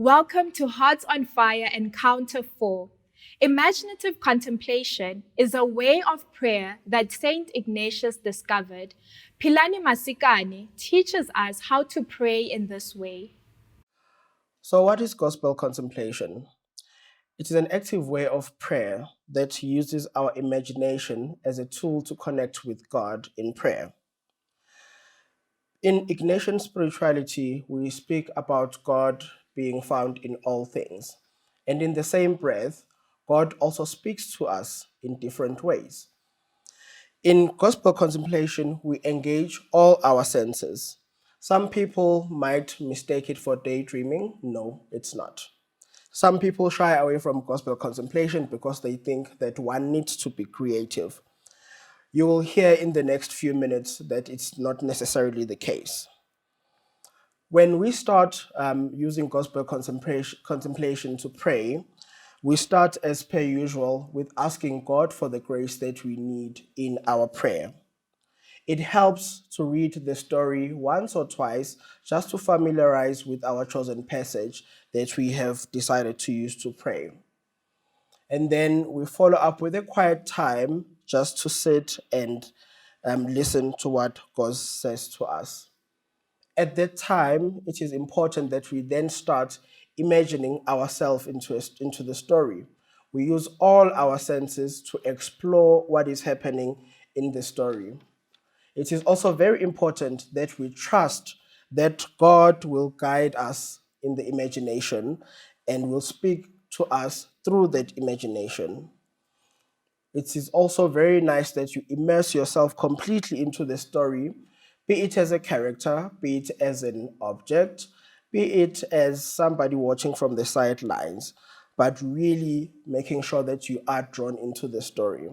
Welcome to Hearts on Fire Encounter 4. Imaginative contemplation is a way of prayer that Saint Ignatius discovered. Pilani Masikane teaches us how to pray in this way. So, what is gospel contemplation? It is an active way of prayer that uses our imagination as a tool to connect with God in prayer. In Ignatian spirituality, we speak about God being found in all things. And in the same breath, God also speaks to us in different ways. In gospel contemplation, we engage all our senses. Some people might mistake it for daydreaming. No, it's not. Some people shy away from gospel contemplation because they think that one needs to be creative. You will hear in the next few minutes that it's not necessarily the case. When we start using gospel contemplation to pray, we start as per usual with asking God for the grace that we need in our prayer. It helps to read the story once or twice just to familiarize with our chosen passage that we have decided to use to pray. And then we follow up with a quiet time just to sit and listen to what God says to us. At that time, it is important that we then start imagining ourselves into the story. We use all our senses to explore what is happening in the story. It is also very important that we trust that God will guide us in the imagination and will speak to us through that imagination. It is also very nice that you immerse yourself completely into the story, be it as a character, be it as an object, be it as somebody watching from the sidelines, but really making sure that you are drawn into the story.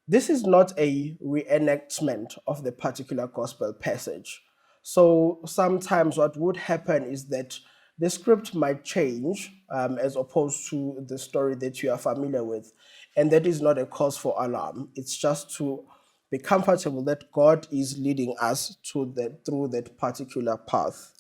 This is not a reenactment of the particular gospel passage. So sometimes what would happen is that the script might change as opposed to the story that you are familiar with. And that is not a cause for alarm. It's just to be comfortable that God is leading us through that particular path.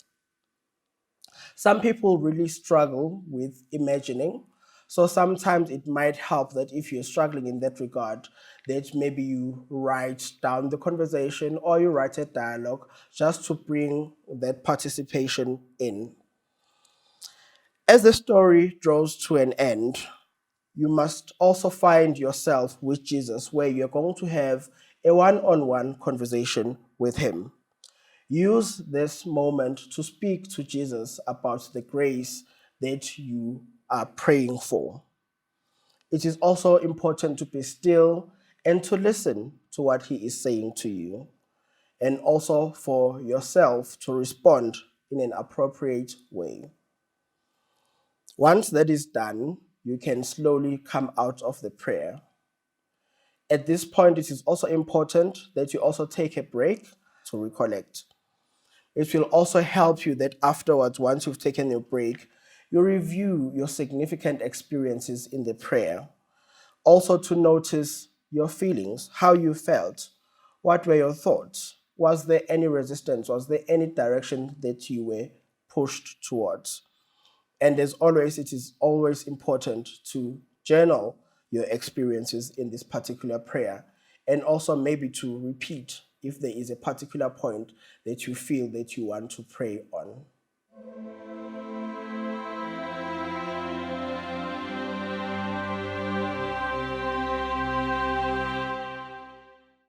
Some people really struggle with imagining. So sometimes it might help that if you're struggling in that regard, that maybe you write down the conversation or you write a dialogue just to bring that participation in. As the story draws to an end, you must also find yourself with Jesus where you're going to have a one-on-one conversation with him. Use this moment to speak to Jesus about the grace that you are praying for. It is also important to be still and to listen to what he is saying to you, and also for yourself to respond in an appropriate way. Once that is done, you can slowly come out of the prayer. At this point, it is also important that you also take a break to recollect. It will also help you that afterwards, once you've taken your break, you review your significant experiences in the prayer. Also to notice your feelings, how you felt, what were your thoughts, was there any resistance, was there any direction that you were pushed towards. And as always, it is always important to journal your experiences in this particular prayer and also maybe to repeat if there is a particular point that you feel that you want to pray on.